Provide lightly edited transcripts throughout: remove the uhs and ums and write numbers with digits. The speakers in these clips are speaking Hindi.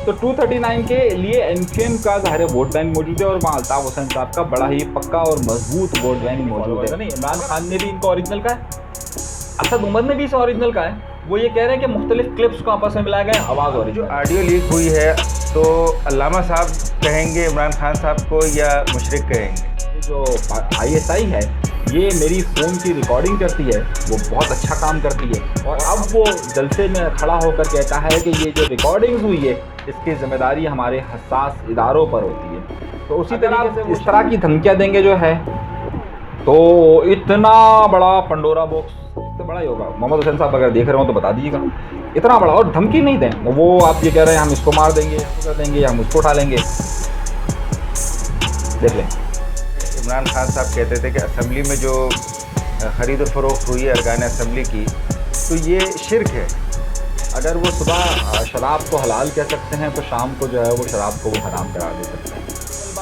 तो 239 के लिए एमक्यूएम का ज़ाहिर वोट बैंक मौजूद है और वहाँ अल्ताफ हुसैन साहब का बड़ा ही पक्का और मजबूत वोट बैंक मौजूद है। नहीं, इमरान खान ने भी इनको ओरिजिनल का है, असद उमर ने भी इसे ओरिजिनल का है। वो ये कह रहे हैं कि मुख्तलिफ क्लिप्स को आपस में मिलाया गया, आवाज़ और जो ऑडियो लीक हुई है तो अल्लामा साहब कहेंगे इमरान खान साहब को या मुशरिक कहेंगे? जो ISI है ये मेरी फ़ोन की रिकॉर्डिंग करती है, वो बहुत अच्छा काम करती है। और अब वो जलसे में खड़ा होकर कहता है कि ये जो रिकॉर्डिंग्स हुई है इसकी ज़िम्मेदारी हमारे हसास इदारों पर होती है। तो उसी तरीके से इस तरह की धमकियाँ देंगे जो है तो इतना बड़ा पंडोरा बॉक्स तो बड़ा ही होगा। मोहम्मद हुसैन साहब अगर देख रहे हो तो बता दीजिएगा, इतना बड़ा। और धमकी नहीं दें, वो आप ये कह रहे हैं हम इसको मार देंगे, इसको कर देंगे, हम उसको उठा लेंगे। देख लें, इमरान खान साहब कहते थे कि असम्बली में जो ख़रीद फ़रोख्त हुई है अरकान असम्बली की, तो ये शिरक है। अगर वो सुबह शराब को हलाल कह सकते हैं तो शाम को जो है वो शराब को वो हराम करार दे सकते हैं।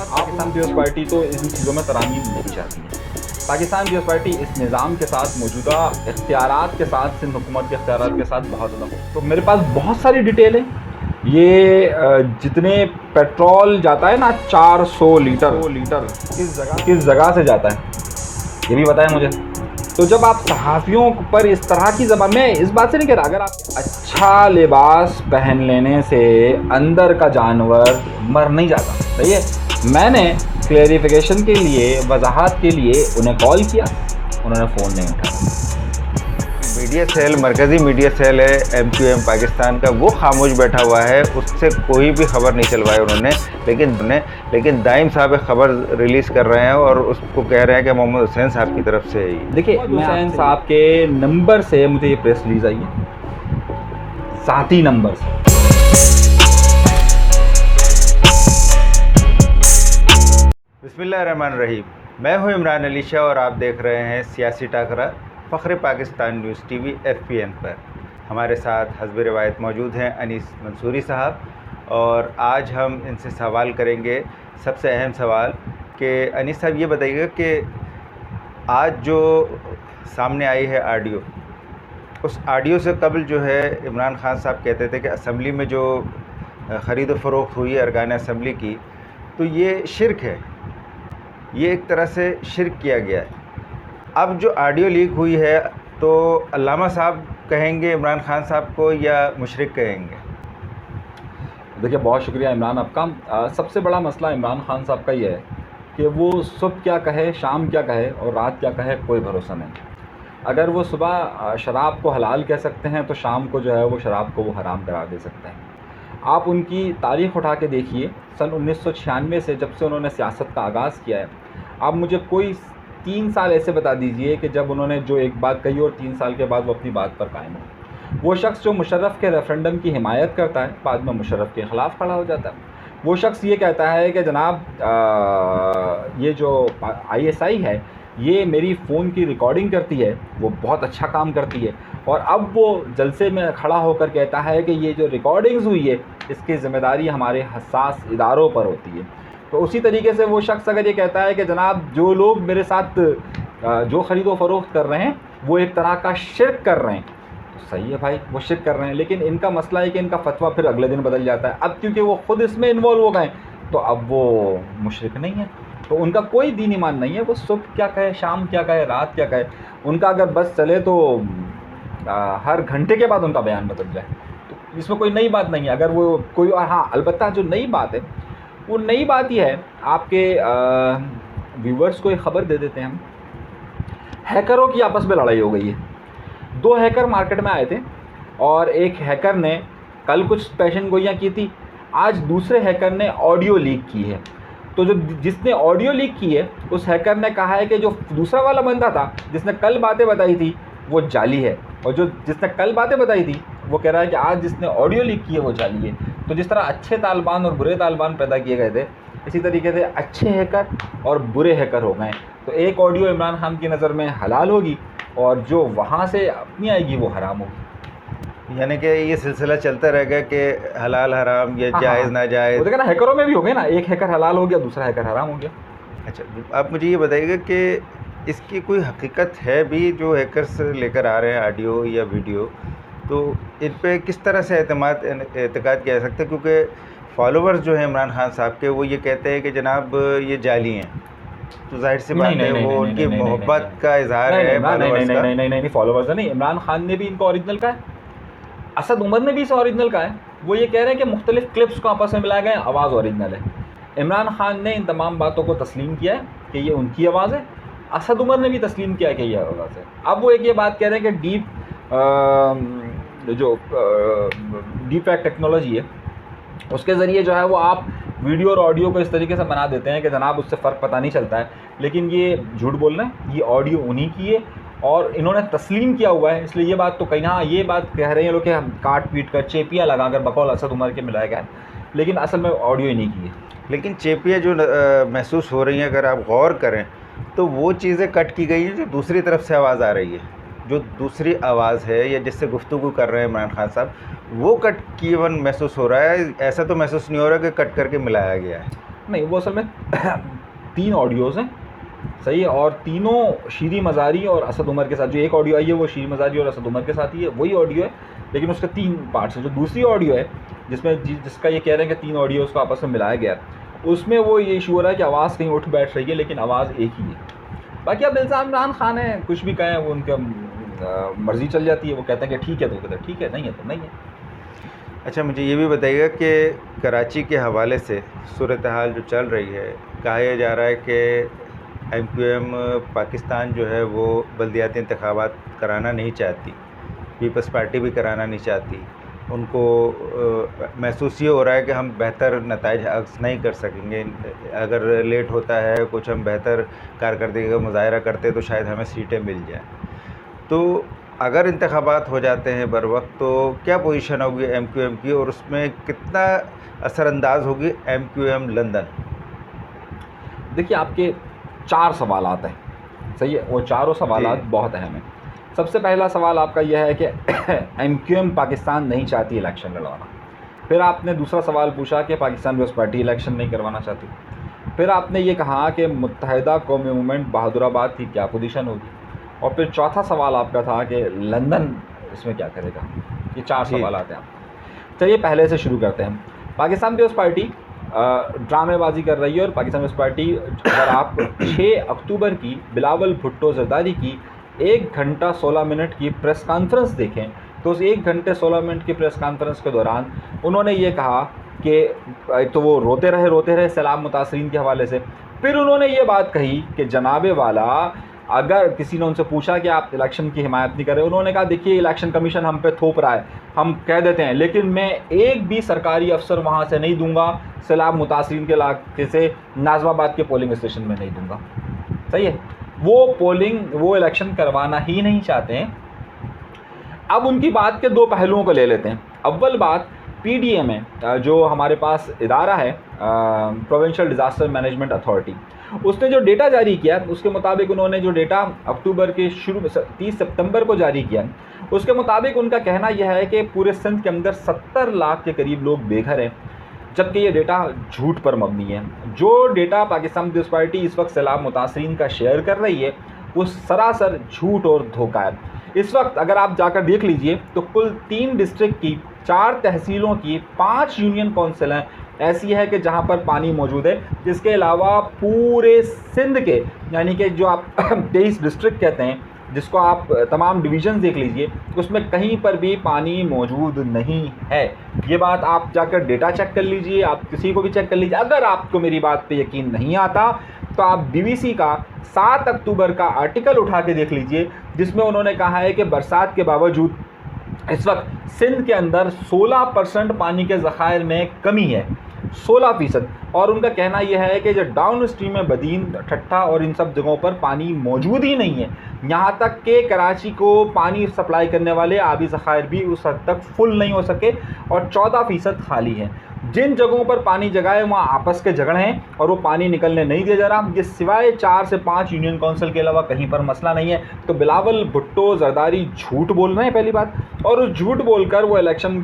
पाकिस्तान पीपल्स पार्टी तो इन चीज़ों में तरामीम नहीं चाहती है। पाकिस्तान पीपल्स पार्टी इस निज़ाम के साथ मौजूदा इख्तियारात के साथ, सिंध हुकूमत के इख्तियारात के साथ बहुत ज़्यादा। तो मेरे पास बहुत सारी डिटेल है। ये जितने पेट्रोल जाता है ना 400 लीटर किस जगह से जाता है ये भी बताएं मुझे। तो जब आप सहाफ़ियों पर इस तरह की ज़बान, मैं इस बात से नहीं कह रहा, अगर आप अच्छा लिबास पहन लेने से अंदर का जानवर मर नहीं जाता, सही है। मैंने क्लेरिफिकेशन के लिए, वजाहत के लिए उन्हें कॉल किया, उन्होंने फ़ोन नहीं उठाया। मीडिया सेल, मरकज़ी मीडिया सेल है MQM पाकिस्तान का, वो खामोश बैठा हुआ है, उससे कोई भी खबर नहीं चलवाई उन्होंने। लेकिन दाइम साहब खबर रिलीज़ कर रहे हैं और उसको कह रहे हैं कि मोहम्मद हुसैन साहब की तरफ से है। देखिए, हुसैन साहब के नंबर से मुझे ये प्रेस रिलीज़ आई है, साथी नंबर से। बिस्मिल्लाहिर्रहमानिर्रहीम। मैं हूं इमरान अली शाह और आप देख रहे हैं सियासी टाकरा फ़ख्र पाकिस्तान न्यूज़ TV FPN पर। हमारे साथ हस्ब रिवायत मौजूद हैं अनीस मंसूरी साहब, और आज हम इनसे सवाल करेंगे। सबसे अहम सवाल कि अनीस साहब ये बताइएगा कि आज जो सामने आई है ऑडियो, उस ऑडियो से कबल जो है इमरान खान साहब कहते थे कि असम्बली में जो ख़रीद फ़रोख्त हुई है अरकान असम्बली की, तो ये शिरक है, ये एक तरह से शिरक किया गया है। अब जो ऑडियो लीक हुई है तो अल्लामा साहब कहेंगे इमरान खान साहब को या मुशरिक कहेंगे? देखिए, बहुत शुक्रिया इमरान आपका। सबसे बड़ा मसला इमरान खान साहब का ये है कि वो सुबह क्या कहे, शाम क्या कहे और रात क्या कहे, कोई भरोसा नहीं। अगर वो सुबह शराब को हलाल कह सकते हैं तो शाम को जो है वो शराब को वो हराम करार दे सकते हैं। आप उनकी तारीख़ उठा के देखिए, सन 1996 से जब से उन्होंने सियासत का आगाज़ किया है, आप मुझे कोई 3 साल ऐसे बता दीजिए कि जब उन्होंने जो एक बात कही और 3 साल के बाद वो अपनी बात पर कायम हो। वो शख्स जो मुशर्रफ के रेफरेंडम की हिमायत करता है, बाद में मुशर्रफ के ख़िलाफ़ खड़ा हो जाता है। वो शख्स ये कहता है कि जनाब ये जो ISI है ये मेरी फ़ोन की रिकॉर्डिंग करती है, वो बहुत अच्छा काम करती है। और अब वो जलसे में खड़ा होकर कहता है कि ये जो रिकॉर्डिंग्स हुई है इसकी ज़िम्मेदारी हमारे हसास इदारों पर होती है। तो उसी तरीके से वो शख्स अगर ये कहता है कि जनाब जो लोग मेरे साथ जो ख़रीदो फ़रोख्त कर रहे हैं वो एक तरह का शिरक कर रहे हैं, तो सही है भाई, वो शिरक कर रहे हैं। लेकिन इनका मसला है कि इनका फतवा फिर अगले दिन बदल जाता है। अब क्योंकि वो ख़ुद इसमें इन्वॉल्व हो गए तो अब वो मुशरिक नहीं है, तो उनका कोई दीन ईमान नहीं है। वो सुबह क्या कहे, शाम क्या कहे, रात क्या कहे, उनका अगर बस चले तो हर घंटे के बाद उनका बयान बदल जाए, तो इसमें कोई नई बात नहीं है। अगर वो कोई, और हाँ अलबत्ता जो नई बात है वो नई बात ही है, आपके व्यूवर्स को एक ख़बर दे देते हैं हम। हैकरों की आपस में लड़ाई हो गई है। 2 हैकर मार्केट में आए थे और एक हैकर ने कल कुछ पेशन गोइयाँ की थी, आज दूसरे हैकर ने ऑडियो लीक की है। तो जो जिसने ऑडियो लीक की है उस हैकर ने कहा है कि जो दूसरा वाला बंदा था जिसने कल बातें बताई थी वो जाली है, और जो जिसने कल बातें बताई थी वो कह रहा है कि आज जिसने ऑडियो लीक की है वो जाली है। तो जिस तरह अच्छे तालिबान और बुरे तालिबान पैदा किए गए थे, इसी तरीके से अच्छे हैकर और बुरे हैकर हो गए। तो एक ऑडियो इमरान खान की नज़र में हलाल होगी और जो वहाँ से अपनी आएगी वो हराम होगी। यानी कि ये सिलसिला चलता रहेगा कि हलाल हराम या जायज़ नाजायज़। वो देखा ना, हैकरों में भी हो गए ना, एक हैकर हलाल हो गया, दूसरा हैकर हराम हो गया। अच्छा, आप मुझे ये बताइएगा कि इसकी कोई हकीकत है भी जो हैकर्स लेकर आ रहे हैं ऑडियो या वीडियो, तो इन पे किस तरह से एतकाद किया जा सकता है, क्योंकि फॉलोवर्स जो हैं इमरान खान साहब के वो ये कहते हैं कि जनाब ये जाली हैं, तो जाहिर सी बात है वो उनकी मोहब्बत का इजहार है फॉलोवर्स का। नहीं, फॉलोवर्स नहीं, इमरान खान ने भी इनको ओरिजिनल का है, असद उमर ने भी इसे ओरिजिनल का है। वो ये कह रहे हैं कि मुख्तलिफ क्लिप्स को आपस में मिलाए गए, आवाज़ ओरिजिनल है। इमरान खान ने इन तमाम बातों को तस्लीम किया है कि ये उनकी आवाज़ है, असद उमर ने भी तस्लीम किया है कि ये आवाज़ है। अब वो एक ये बात कह रहे हैं कि डीप फैक्ट टेक्नोलॉजी है, उसके ज़रिए जो है वो आप वीडियो और ऑडियो को इस तरीके से बना देते हैं कि जनाब उससे फ़र्क पता नहीं चलता है, लेकिन ये झूठ बोल रहे हैं, ये ऑडियो उन्हीं की है और इन्होंने तस्लीम किया हुआ है। इसलिए ये बात तो कहीं, हाँ ये बात कह रहे हैं लोग कि हम काट पीट कर चेपियाँ लगा कर बकौल असद उमर के मिलाया गया है, लेकिन असल में ऑडियो इन्हीं की है। लेकिन चेपियाँ जो महसूस हो रही हैं, अगर आप गौर करें तो वो चीज़ें कट की गई हैं जो दूसरी तरफ से आवाज़ आ रही है, जो दूसरी आवाज़ है या जिससे गुफ्तगू कर रहे हैं इमरान खान साहब, वो कट कीवन महसूस हो रहा है। ऐसा तो महसूस नहीं हो रहा कि कट करके मिलाया गया है। नहीं, वो असल में 3 ऑडियोज़ हैं, सही है, और तीनों शीरी मज़ारी और असद उमर के साथ। जो एक ऑडियो आई है वो शीरी मज़ारी और असद उमर के साथ ही है, वही ऑडियो है, लेकिन उसके 3 पार्ट्स हैं। जो दूसरी ऑडियो है जिसका ये कह रहे हैं कि 3 ऑडियोज़ को आपस में मिलाया गया, उसमें वो ये इशू हो रहा है कि आवाज़ कहीं उठ बैठ रही है, लेकिन आवाज़ एक ही है। बाकी अब इल्ज़ाम इमरान खान है, कुछ भी कहें वो उनका मर्ज़ी चल जाती है। वो कहते हैं कि ठीक है तो कहते हैं ठीक है, नहीं है तो नहीं है। अच्छा, मुझे ये भी बताइएगा कि कराची के हवाले से सूरत हाल जो चल रही है, कहा जा रहा है कि MQM पाकिस्तान जो है वो बल्दियाती इंतखाबात कराना नहीं चाहती, पीपल्स पार्टी भी कराना नहीं चाहती। उनको महसूस ये हो रहा है कि हम बेहतर नताइज अक्स नहीं कर सकेंगे, अगर लेट होता है कुछ, हम बेहतर कारकर्दगी का मुजाहरा करते तो शायद हमें सीटें मिल जाएँ। तो अगर इंतखाबात हो जाते हैं बर वक्त तो क्या पोजीशन होगी MQM की, और उसमें कितना असरअंदाज होगी MQM लंदन? देखिए, आपके 4 सवालात हैं, सही है, वो चारों सवालात बहुत अहम हैं। सबसे पहला सवाल आपका यह है कि MQM पाकिस्तान नहीं चाहती इलेक्शन लड़वाना। फिर आपने दूसरा सवाल पूछा कि पाकिस्तान पीपल्स पार्टी इलेक्शन नहीं करवाना चाहती। फिर आपने ये कहा कि मुत्तहिदा कौमी मूवमेंट बहादुराबाद की क्या पोजीशन होगी। और फिर चौथा सवाल आपका था कि लंदन इसमें क्या करेगा। ये 4 सवाल आते हैं। चलिए पहले से शुरू करते हैं। पाकिस्तान पीपल्स पार्टी ड्रामेबाजी कर रही है, और पाकिस्तान पीपल्स पार्टी, अगर आप 6 अक्टूबर की बिलावल भुट्टो जरदारी की 1 घंटा 16 मिनट की प्रेस कॉन्फ्रेंस देखें तो उस 1 घंटे 16 मिनट की प्रेस कॉन्फ्रेंस के दौरान उन्होंने ये कहा कि एक तो वो रोते रहे सैलाब मुतासरीन के हवाले से। फिर उन्होंने ये बात कही कि जनाबे वाला, अगर किसी ने उनसे पूछा कि आप इलेक्शन की हिमायत नहीं कर रहे, उन्होंने कहा देखिए इलेक्शन कमीशन हम पे थोप रहा है, हम कह देते हैं, लेकिन मैं एक भी सरकारी अफसर वहाँ से नहीं दूंगा, सैलाब मुतासरीन के इलाके से नाज़िमाबाद के पोलिंग स्टेशन में नहीं दूंगा। सही है, वो इलेक्शन करवाना ही नहीं चाहते हैं। अब उनकी बात के 2 पहलुओं को ले लेते हैं। अव्वल बात, PDM है जो हमारे पास इदारा है, प्रोविंशियल डिज़ास्टर मैनेजमेंट अथॉरिटी, उसने जो डेटा जारी किया उसके मुताबिक, उन्होंने जो डेटा अक्टूबर के शुरू में 30 सितंबर को जारी किया, उसके मुताबिक उनका कहना यह है कि पूरे सिंध के अंदर 70 लाख के करीब लोग बेघर हैं, जबकि ये डेटा झूठ पर मबनी है। जो डेटा पाकिस्तान पीपल्स पार्टी इस वक्त सैलाब मुतासरीन का शेयर कर रही है वो सरासर झूठ और धोखा है। इस वक्त अगर आप जाकर देख लीजिए तो कुल 3 डिस्ट्रिक्ट की, 4 तहसीलों की 5 यूनियन काउंसिल हैं ऐसी है कि जहां पर पानी मौजूद है। इसके अलावा पूरे सिंध के, यानी कि जो आप 23 डिस्ट्रिक्ट कहते हैं, जिसको आप तमाम डिवीज़न देख लीजिए, उसमें कहीं पर भी पानी मौजूद नहीं है। ये बात आप जाकर डेटा चेक कर लीजिए, आप किसी को भी चेक कर लीजिए। अगर आपको मेरी बात पे यकीन नहीं आता तो आप BBC का 7 अक्टूबर का आर्टिकल उठा के देख लीजिए, जिसमें उन्होंने कहा है कि बरसात के बावजूद इस वक्त सिंध के अंदर 16% पानी के ज़खायर में कमी है, 16%। और उनका कहना यह है कि जो डाउन स्ट्रीम में बदीन, ठट्ठा और इन सब जगहों पर पानी मौजूद ही नहीं है। यहाँ तक कि कराची को पानी सप्लाई करने वाले आबी ज़खायर भी उस हद तक फुल नहीं हो सके और 14% खाली हैं। जिन जगहों पर पानी जगह है वहाँ आपस के झगड़े हैं और वो पानी निकलने नहीं दिया जा रहा। ये सिवाय 4 से 5 यूनियन काउंसिल के अलावा कहीं पर मसला नहीं है। तो बिलावल भुट्टो जरदारी झूठ बोल रहे हैं पहली बात, और उस झूठ बोलकर वो इलेक्शन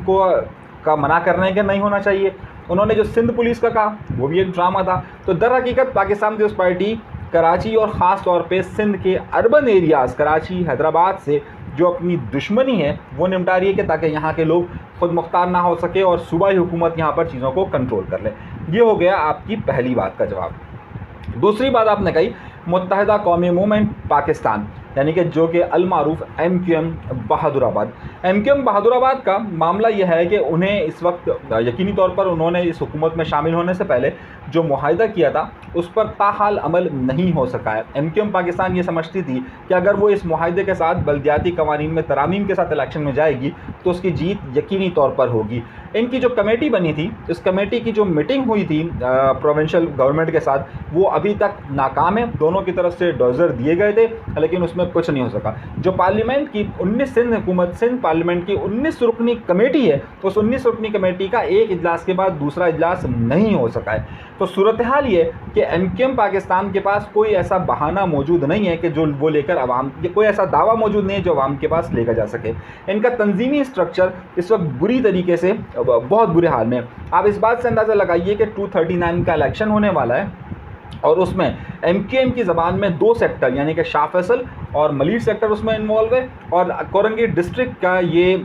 का मना कर रहे हैं कि नहीं होना चाहिए। उन्होंने जो सिंध पुलिस का कहा वो भी एक ड्रामा था। तो दर हकीकत पाकिस्तान पीपल्स पार्टी कराची और ख़ास तौर पे सिंध के अर्बन एरियाज़, कराची, हैदराबाद से जो अपनी दुश्मनी है वो निपटा रही है कि ताकि यहाँ के लोग खुद मुख्तार ना हो सके और सूबाई हुकूमत यहाँ पर चीज़ों को कंट्रोल कर ले। ये हो गया आपकी पहली बात का जवाब। दूसरी बात आपने कही मुत्तहिदा कौमी मूवमेंट पाकिस्तान, यानी कि जो कि अलमारूफ MQM बहादुराबाद। MQM बहादुराबाद का मामला यह है कि उन्हें इस वक्त यकीनी तौर पर उन्होंने इस हुकूमत में शामिल होने से पहले जो मुआहिदा किया था उस पर ताहाल अमल नहीं हो सका है। MQM पाकिस्तान ये समझती थी कि अगर वो इस मुआहिदे के साथ बल्दियाती कवानीन में तरामीम के साथ इलेक्शन में जाएगी तो उसकी जीत यकीनी तौर पर होगी। इनकी जो कमेटी बनी थी, इस कमेटी की जो मीटिंग हुई थी प्रोविंशियल गवर्नमेंट के साथ, वो अभी तक नाकाम है। दोनों की तरफ से डोजर दिए गए थे लेकिन उसमें कुछ नहीं हो सका। जो पार्लियामेंट की 19 सिंध हुकूमत सिंध पार्लियामेंट की 19 रुकनी कमेटी है, उस 19 रुकनी कमेटी का एक इजलास के बाद दूसरा इजलास नहीं हो सका है। तो सूरत हाल ये कि MQM पाकिस्तान के पास कोई ऐसा बहाना मौजूद नहीं है कि जो वो लेकर अवाम, कोई ऐसा दावा मौजूद नहीं है जो अवाम के पास लेकर जा सके। इनका तंजीमी स्ट्रक्चर इस वक्त बुरी तरीके से बहुत बुरे हाल में है। आप इस बात से अंदाज़ा लगाइए कि 239 का इलेक्शन होने वाला है और उसमें MQM की ज़बान में 2 सेक्टर यानी कि शाह फैसल और मलीर सेक्टर उसमें इन्वॉल्व है और कोरंगी डिस्ट्रिक्ट का ये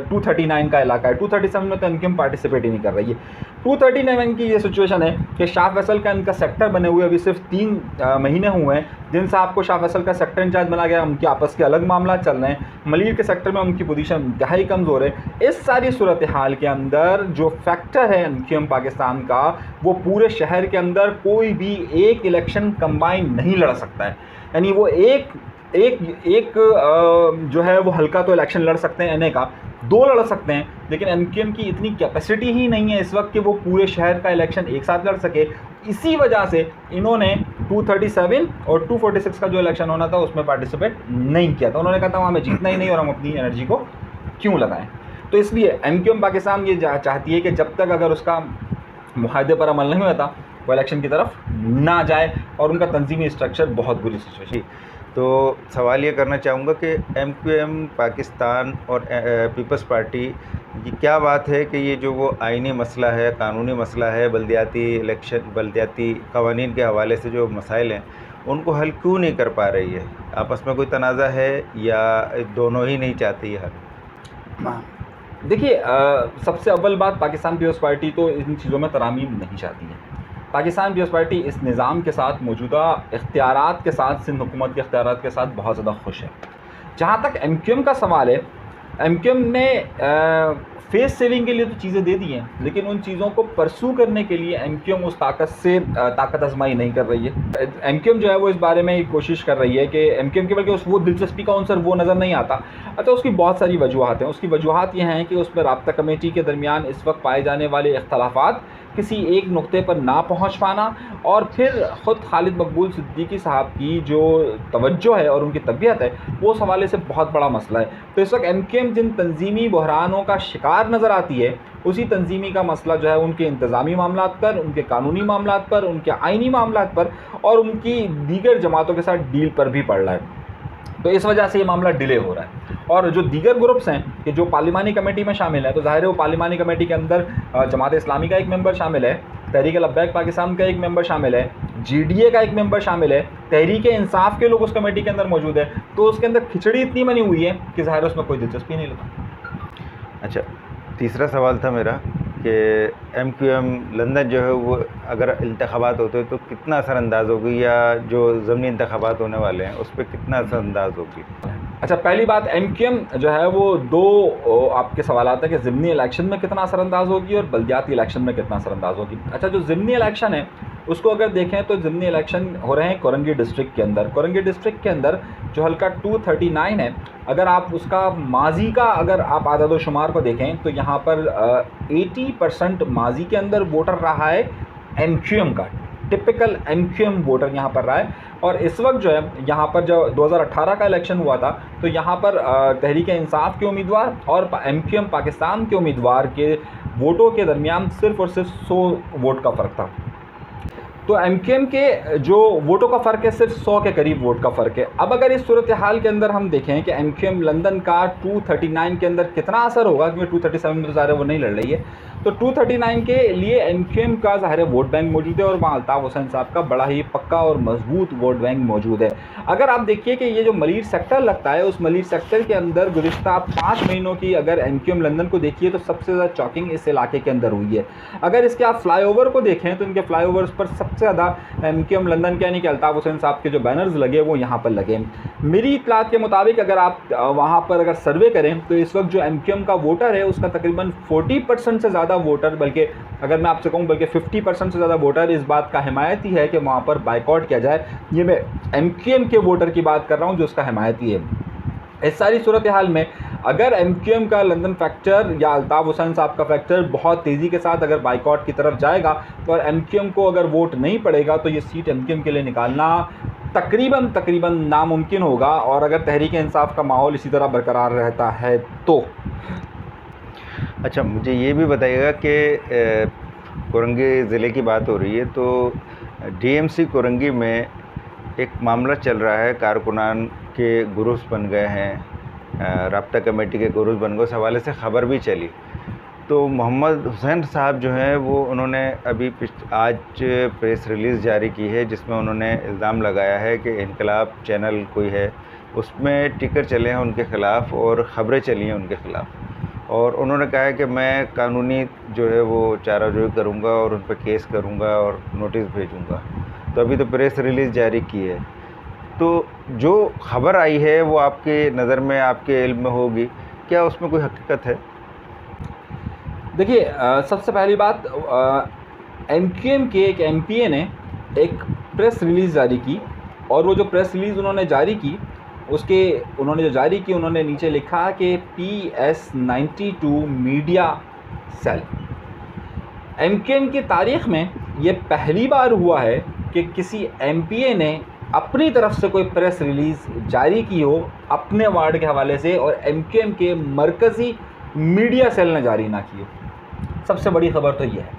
239 का इलाका है। 237 में तो MQM पार्टिसिपेट ही नहीं कर रही है। 239 की ये सिचुएशन है कि शाह फैसल का इनका सेक्टर बने हुए अभी सिर्फ 3 महीने हुए हैं। जिन साहब को शाह फैसल का सेक्टर इंचार्ज बना गया उनके आपस के अलग मामला चल रहे हैं। मलीर के सेक्टर में उनकी पोजीशन इंतहाई कमज़ोर है। इस सारी सूरत हाल के अंदर जो फैक्टर है MQM पाकिस्तान का, वो पूरे शहर के अंदर कोई भी एक इलेक्शन कंबाइन नहीं लड़ सकता है। यानी वो एक जो है वो हल्का तो इलेक्शन लड़ सकते हैं, NA का 2 लड़ सकते हैं, लेकिन MQM की इतनी कैपेसिटी ही नहीं है इस वक्त कि वो पूरे शहर का इलेक्शन एक साथ लड़ सके। इसी वजह से इन्होंने 237 और 246 का जो इलेक्शन होना था उसमें पार्टिसिपेट नहीं किया था। उन्होंने कहा था वहाँ हमें जीतना ही नहीं और हम अपनी एनर्जी को क्यों लगाएं। तो इसलिए MQM पाकिस्तान ये चाहती है कि जब तक अगर उसका मुआहदे पर अमल नहीं होता वो इलेक्शन की तरफ ना जाए और उनका तंजीमी स्ट्रक्चर बहुत बुरी सिचुएशन। तो सवाल ये करना चाहूँगा कि MQM पाकिस्तान और पीपल्स पार्टी की क्या बात है कि ये जो वो आइनी मसला है, कानूनी मसला है, बल्दियाती कवानीन के हवाले से जो मसाइल हैं उनको हल क्यों नहीं कर पा रही है? आपस में कोई तनाज़ा है या दोनों ही नहीं चाहती है हल? देखिए, सबसे अव्वल बात, पाकिस्तान पीपल्स पार्टी तो इन चीज़ों में तरामीम नहीं चाहती है। पाकिस्तान पीपल्स पार्टी इस निज़ाम के साथ, मौजूदा इख्तियारात के साथ, सिंध हुकूमत के इख्तियारात के साथ बहुत ज़्यादा खुश है। जहाँ तक MQM का सवाल है, MQM ने फेस सेविंग के लिए तो चीज़ें दे दी हैं, लेकिन उन चीज़ों को परसू करने के लिए MQM उस ताकत आजमाई नहीं कर रही है। MQM जो है वो इस बारे में कोशिश कर रही है कि MQM के बल्कि वो दिलचस्पी का आंसर वो नज़र नहीं आता। अच्छा, उसकी बहुत सारी वजूहात हैं। उसकी वजूहात ये हैं कि उस पर राब्ता कमेटी के दरमियान इस वक्त पाए जाने वाले इख्तलाफात, किसी एक नुक्ते पर ना पहुँच पाना, और फिर ख़ुद खालिद मकबूल सिद्दीकी साहब की जो तवज्जो है और उनकी तबीयत है वो उस हवाले से बहुत बड़ा मसला है। तो इस वक्त MQM जिन तंजीमी बहरानों का शिकार नज़र आती है, उसी तंजीमी का मसला जो है उनके इंतज़ामी मामलात पर, उनके कानूनी मामलात पर, उनके आइनी मामलात पर और उनकी दीगर जमातों के साथ डील पर भी पड़ रहा है। तो इस वजह से ये मामला डिले हो रहा है। और जो दीगर ग्रुप्स हैं कि जो पार्लिमानी कमेटी में शामिल है, तो ज़ाहिर है वो पार्लिमानी कमेटी के अंदर जमात इस्लामी का एक मेंबर शामिल है, तहरीक लब्बैक पाकिस्तान का एक मेंबर शामिल है, GDA का एक मेंबर शामिल है, तहरीक इंसाफ के लोग उस कमेटी के अंदर मौजूद है। तो उसके अंदर खिचड़ी इतनी बनी हुई है कि ज़ाहिर उसमें कोई दिलचस्पी नहीं लगता। अच्छा, तीसरा सवाल था मेरा कि MQM लंदन जो है वो अगर इंतखाबात होते तो कितना असरअंदाज होगी, या जो ज़मीनी इंतखाबात होने वाले हैं उस पर कितना असरअंदाज होगी? अच्छा, पहली बात, MQM जो है वो 2 आपके सवाल आते हैं कि ज़िमनी इलेक्शन में कितना असरअंदाज होगी और बल्दियाती इलेक्शन में कितना असरअंदाज होगी। अच्छा, जो ज़िमनी इलेक्शन है उसको अगर देखें तो ज़िमनी इलेक्शन हो रहे हैं कोरंगी डिस्ट्रिक्ट के अंदर। कोरंगी डिस्ट्रिक्ट के अंदर जो हल्का 239 है, अगर आप उसका माजी का अगर आप आदाद शुमार को देखें तो यहाँ पर 80% माजी के अंदर वोटर रहा है MQM का, टिपिकल MQM वोटर यहाँ पर रहा है। और इस वक्त जो है यहाँ पर जो 2018 का इलेक्शन हुआ था तो यहाँ पर तहरीक इंसाफ के उम्मीदवार और MQM पाकिस्तान के उम्मीदवार के वोटों के दरमियान सिर्फ और सिर्फ 100 वोट का फ़र्क था। तो एमक्यूएम के जो वोटों का फ़र्क है सिर्फ 100 के करीब वोट का फ़र्क है। अब अगर इस सूरत हाल के अंदर हम देखें कि एमक्यूएम लंदन का 239 के अंदर कितना असर होगा, क्योंकि 237 में तो ज़ाहिर है वो नहीं लड़ रही है, तो 239 के लिए एमक्यूएम का ज़ाहिर है वोट बैंक मौजूद है और वहाँ अल्ताफ़ हुसैन साहब का बड़ा ही पक्का और मजबूत वोट बैंक मौजूद है। अगर आप देखिए कि ये जो मलीर सेक्टर लगता है, उस मलीर सेक्टर के अंदर गुज़िश्ता 5 महीनों की अगर एमक्यूएम लंदन को देखिए तो सबसे ज़्यादा चॉकिंग इस इलाके के अंदर हुई है। अगर इसके आप फ्लाईओवर को देखें तो इनके फ्लाईओवर्स पर सबसे ज़्यादा एमक्यूएम लंदन के यानी कि अल्ताफ़ हुसैन साहब के जो बैनर्स लगे वो यहाँ पर लगे। मेरी इत्तलात के मुताबिक अगर आप वहाँ पर अगर सर्वे करें तो इस वक्त जो एमक्यूएम का वोटर है उसका तकरीबन 40% से ज़्यादा वोटर, बल्कि अगर मैं आपसे कहूँ बल्कि 50% से ज़्यादा वोटर इस बात का हिमायती है कि वहाँ पर बाइकआउट किया जाए। ये मैं एमक्यूएम के वोटर की बात कर रहा हूँ जो उसका हिमायती है। इस सारी सूरत हाल में अगर एमक्यूएम का लंदन फैक्टर या अल्ताफ़ हुसैन साहब का फैक्टर बहुत तेज़ी के साथ अगर बाइकआउट की तरफ जाएगा तो और एमक्यूएम को अगर वोट नहीं पड़ेगा तो ये सीट एमक्यूएम के लिए निकालना तकरीबन नामुमकिन होगा। और अगर तहरीक इंसाफ का माहौल इसी तरह बरकरार रहता है तो। अच्छा, मुझे ये भी बताइएगा कि कोरंगी ज़िले की बात हो रही है तो डीएमसी कोरंगी में एक मामला चल रहा है, कारकुनान के ग्रुप्स बन गए हैं, राब्ता कमेटी के ग्रुप्स बन गए, उस हवाले से ख़बर भी चली। तो मोहम्मद हुसैन साहब जो हैं वो उन्होंने अभी आज प्रेस रिलीज़ जारी की है जिसमें उन्होंने इल्ज़ाम लगाया है कि इनकलाब चैनल कोई है उसमें टिकर चले हैं उनके ख़िलाफ़ और ख़बरें चली हैं उनके ख़िलाफ़, और उन्होंने कहा है कि मैं कानूनी जो है वो चाराजोई करूँगा और उन पर केस करूँगा और नोटिस भेजूँगा। तो अभी तो प्रेस रिलीज़ जारी की है, तो जो ख़बर आई है वो आपके नज़र में, आपके इल्म में होगी, क्या उसमें कोई हकीकत है? देखिए, सबसे पहली बात, एमक्यूएम के एक एमपीए ने एक प्रेस रिलीज़ जारी की और वो जो प्रेस रिलीज़ उन्होंने जारी की उन्होंने नीचे लिखा कि PS92 मीडिया सेल। एमक्यूएम की तारीख़ में ये पहली बार हुआ है कि किसी एमपीए ने अपनी तरफ से कोई प्रेस रिलीज़ जारी की हो अपने वार्ड के हवाले से और एमक्यूएम के मरकज़ी मीडिया सेल ने जारी ना की हो। सबसे बड़ी ख़बर तो यह है।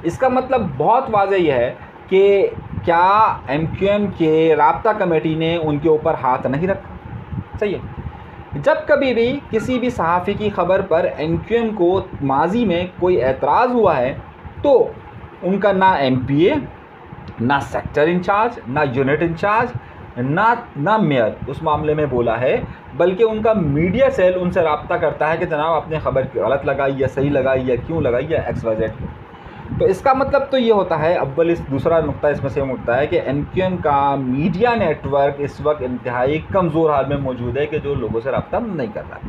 इसका मतलब बहुत वाज़ेह यह है कि क्या एमक्यूएम के राब्ता कमेटी ने उनके ऊपर हाथ नहीं रखा। सही है, जब कभी भी किसी भी सहाफ़ी की ख़बर पर एमक्यूएम को माजी में कोई एतराज़ हुआ है तो उनका ना एमपीए, ना सेक्टर इंचार्ज, ना यूनिट इंचार्ज, ना मेयर उस मामले में बोला है, बल्कि उनका मीडिया सेल उनसे रब्ता करता है कि जनाब आपने ख़बर गलत लगाई या सही लगाई या क्यों लगाई या XYZ। तो इसका मतलब तो ये होता है, अव्वल इस दूसरा नुक्ता इसमें से उठता है कि एमक्यूएम का मीडिया नेटवर्क इस वक्त इंतहाई कमज़ोर हाल में मौजूद है कि जो लोगों से रब्ता नहीं कर रहा।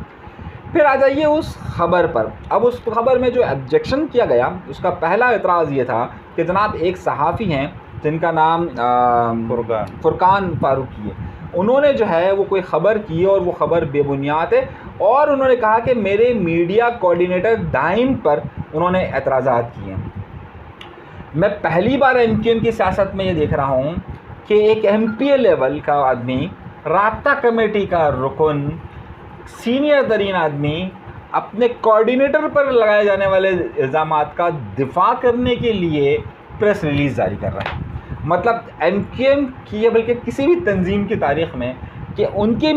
फिर आ जाइए उस ख़बर पर। अब उस ख़बर में जो ऑब्जेक्शन किया गया उसका पहला एतराज़ ये था कि जनाब एक सहाफ़ी हैं जिनका नाम फुरकान फारूकी है, उन्होंने जो है वो कोई ख़बर की और वो ख़बर बेबुनियाद है और उन्होंने कहा कि मेरे मीडिया कोऑर्डिनेटर दाइम पर उन्होंने एतराज़ात किए हैं। मैं पहली बार एमक्यूएम की सियासत में ये देख रहा हूँ कि एक एमपीए लेवल का आदमी, राब्ता कमेटी का रुकन, सीनियर तरीन आदमी अपने कोऑर्डिनेटर पर लगाए जाने वाले इल्ज़ामात का दिफा करने के लिए प्रेस रिलीज़ जारी कर रहा है। मतलब एमक्यूएम की या बल्कि किसी भी तंजीम की तारीख़ में कि उनके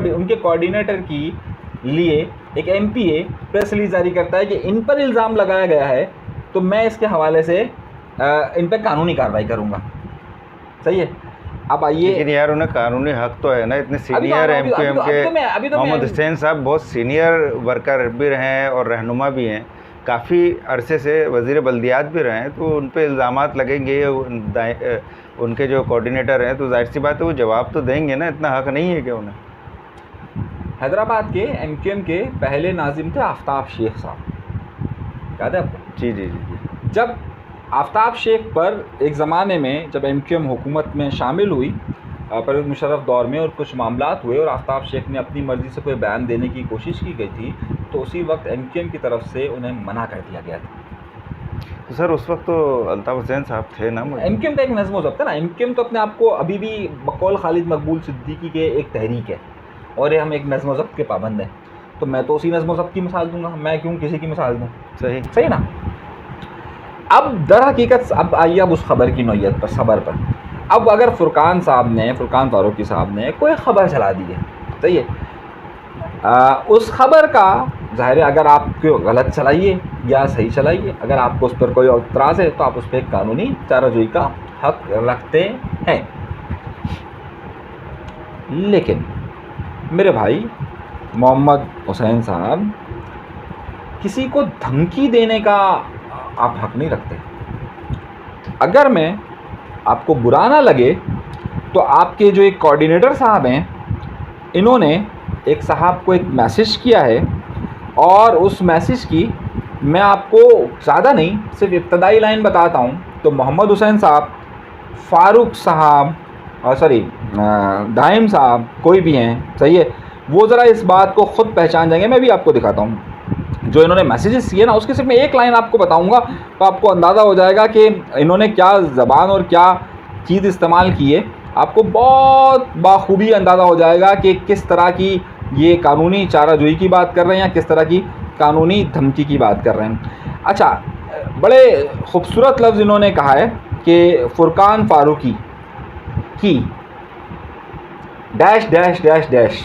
उनके कोऑर्डिनेटर की लिए एक एमपीए प्रेस रिलीज़ जारी करता है कि इन पर इल्ज़ाम लगाया गया है तो मैं इसके हवाले से इन पर कानूनी कार्रवाई करूँगा। सही है। अब आइए, लेकिन यार उन्हें कानूनी हक तो है ना, इतने सीनियर एमक्यूएम के मोहम्मद हुसैन साहब बहुत सीनियर वर्कर भी रहे हैं और रहनुमा भी हैं, काफ़ी अरसे से वज़ीर बल्दियात भी रहे हैं, तो उन पे इल्ज़ामात लगेंगे उनके जो कोऑर्डिनेटर हैं, तो जाहिर सी बात है वो जवाब तो देंगे ना, इतना हक नहीं है कि उन्हें। हैदराबाद के एमक्यूएम के पहले नाजिम थे आफ्ताब शेख साहब, याद है आपको? जी जी जी। जब आफ्ताब शेख पर एक ज़माने में जब एमक्यूएम हुकूमत में शामिल हुई परवेज़ मुशर्रफ दौर में और कुछ मामलात हुए और आफ्ताब शेख ने अपनी मर्ज़ी से कोई बयान देने की कोशिश की गई थी तो उसी वक्त एमक्यूएम की तरफ से उन्हें मना कर दिया गया था। तो सर उस वक्त तो अल्ताफ़ हुसैन साहब थे ना। एमक्यूएम का एक नज़्म ज़ब्त है ना, एमक्यूएम तो अपने आप को अभी भी बकौल खालिद मकबूल सिद्दीकी के एक तहरीक है और ये हम एक नज़्म ज़ब्त के पाबंद हैं, तो मैं तो उसी नज़्म ज़ब्त की मिसाल दूंगा, मैं क्यों किसी की मिसाल दूँ? सही सही ना। अब दर हकीकत अब आइए अब उस खबर की नौयत पर, खबर पर। अब अगर फुरकान फारूकी साहब ने कोई ख़बर चला दी है, सही है, उस खबर का ज़ाहिर है अगर आप गलत चलाइए या सही चलाइए, अगर आपको उस पर कोई एतराज़ है तो आप उस पर एक कानूनी चाराजोई का हक रखते हैं। लेकिन मेरे भाई मोहम्मद हुसैन साहब, किसी को धमकी देने का आप हक नहीं रखते। अगर मैं आपको बुरा ना लगे तो आपके जो एक कोऑर्डिनेटर साहब हैं, इन्होंने एक साहब को एक मैसेज किया है, और उस मैसेज की मैं आपको ज़्यादा नहीं सिर्फ इब्तदाई लाइन बताता हूँ। तो मोहम्मद हुसैन साहब, फ़ारूक साहब, सॉरी दाइम साहब, कोई भी हैं, सही है, वो ज़रा इस बात को ख़ुद पहचान जाएंगे। मैं भी आपको दिखाता हूँ जो इन्होंने मैसेजेस किए ना, उसके सिर्फ मैं एक लाइन आपको बताऊँगा तो आपको अंदाज़ा हो जाएगा कि इन्होंने क्या ज़बान और क्या चीज़ इस्तेमाल की है। आपको बहुत बाखूबी अंदाज़ा हो जाएगा कि किस तरह की ये कानूनी चाराजोई की बात कर रहे हैं या किस तरह की कानूनी धमकी की बात कर रहे हैं। अच्छा, बड़े ख़ूबसूरत लफ्ज़ इन्होंने कहा है कि फुरकान फारूकी की डैश डैश डैश डैश,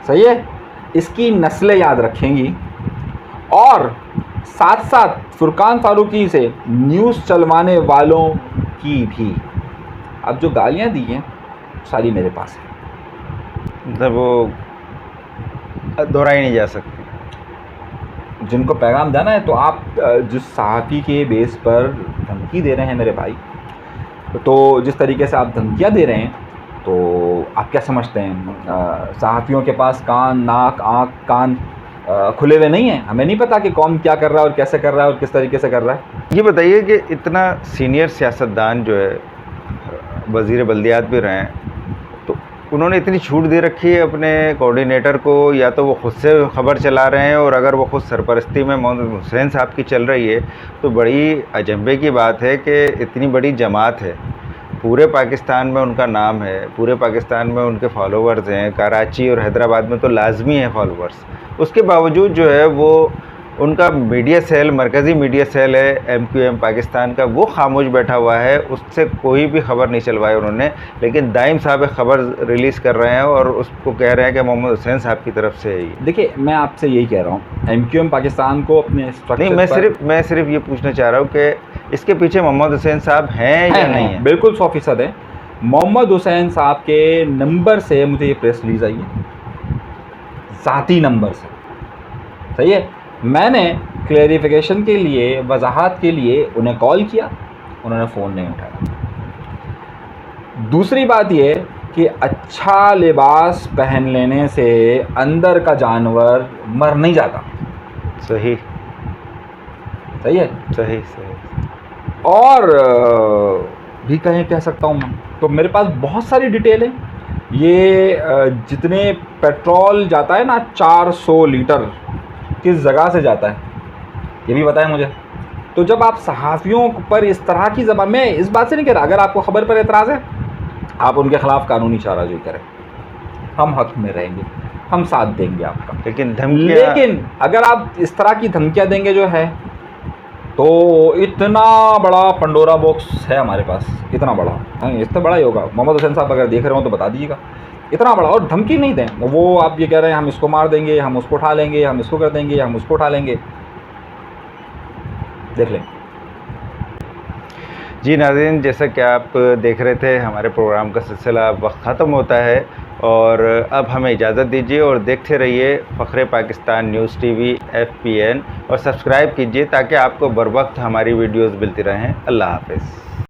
सही है, इसकी नस्लें याद रखेंगी, और साथ साथ फुरकान फारूकी से न्यूज़ चलवाने वालों की भी। अब जो गालियाँ दी हैं सारी मेरे पास है, मतलब वो दोहराई नहीं जा सकती। जिनको पैगाम देना है तो आप जिस सहाफ़ी के बेस पर धमकी दे रहे हैं मेरे भाई, तो जिस तरीके से आप धमकियाँ दे रहे हैं, तो आप क्या समझते हैं सहाफ़ियों के पास कान, नाक, आँख, कान खुले हुए नहीं हैं? हमें नहीं पता कि कौन क्या कर रहा है और कैसे कर रहा है और किस तरीके से कर रहा है। ये बताइए कि इतना सीनियर सियासतदान जो है, वज़ीर बल्दियात भी रहे हैं, तो उन्होंने इतनी छूट दे रखी है अपने कोऑर्डिनेटर को, या तो वो ख़ुद से खबर चला रहे हैं, और अगर वो ख़ुद सरपरस्ती में मोहम्मद हुसैन साहब की चल रही है तो बड़ी अजंबे की बात है कि इतनी बड़ी जमात है, पूरे पाकिस्तान में उनका नाम है, पूरे पाकिस्तान में उनके फॉलोवर्स हैं, कराची और हैदराबाद में तो लाजमी है फॉलोवर्स, उसके बावजूद जो है वो उनका मीडिया सेल, मरकज़ी मीडिया सेल है MQM पाकिस्तान का, वो खामोश बैठा हुआ है, उससे कोई भी खबर नहीं चलवाई उन्होंने। लेकिन दाइम साहब एक खबर रिलीज़ कर रहे हैं और उसको कह रहे हैं कि मोहम्मद हुसैन साहब की तरफ से है ये। देखिए, मैं आपसे यही कह रहा हूँ, MQM पाकिस्तान को अपने स्ट्रक्चर नहीं, मैं सिर्फ ये पूछना चाह रहा हूँ कि इसके पीछे मोहम्मद हुसैन साहब हैं या नहीं है? बिल्कुल 100% है। मोहम्मद हुसैन साहब के नंबर से मुझे ये प्रेस रिलीज़ आई है, ज़ाती नंबर से, सही है। मैंने क्लेरिफिकेशन के लिए, वजाहत के लिए उन्हें कॉल किया, उन्होंने फ़ोन नहीं उठाया। दूसरी बात ये कि अच्छा लिबास पहन लेने से अंदर का जानवर मर नहीं जाता। सही है, सही। और भी कह सकता हूँ मैं, तो मेरे पास बहुत सारी डिटेल है। ये जितने पेट्रोल जाता है ना, 400 लीटर किस जगह से जाता है ये भी बताएं मुझे। तो जब आप सहाफ़ियों पर इस तरह की ज़बान, मैं इस बात से नहीं कह रहा, अगर आपको ख़बर पर एतराज़ है आप उनके ख़िलाफ़ कानूनी चाराजोई करें, हम हक़ में रहेंगे, हम साथ देंगे आपका। लेकिन अगर आप इस तरह की धमकियाँ देंगे जो है, तो इतना बड़ा पंडोरा बॉक्स है हमारे पास, इतना बड़ा, इतना बड़ा ही होगा। मोहम्मद हुसैन साहब अगर देख रहे हो तो बता दीजिएगा, इतना बड़ा। और धमकी नहीं दें, वो आप ये कह रहे हैं हम इसको मार देंगे, हम उसको उठा लेंगे, हम इसको कर देंगे, हम उसको उठा लेंगे, देख लें। जी नाज़रीन, जैसा कि आप देख रहे थे, हमारे प्रोग्राम का सिलसिला अब वक्त ख़त्म होता है, और अब हमें इजाज़त दीजिए और देखते रहिए फ़ख्रे पाकिस्तान न्यूज़ TV FPN, और सब्सक्राइब कीजिए ताकि आपको बर वक्त हमारी वीडियोज़ मिलती रहें। अल्लाह हाफ़िज़।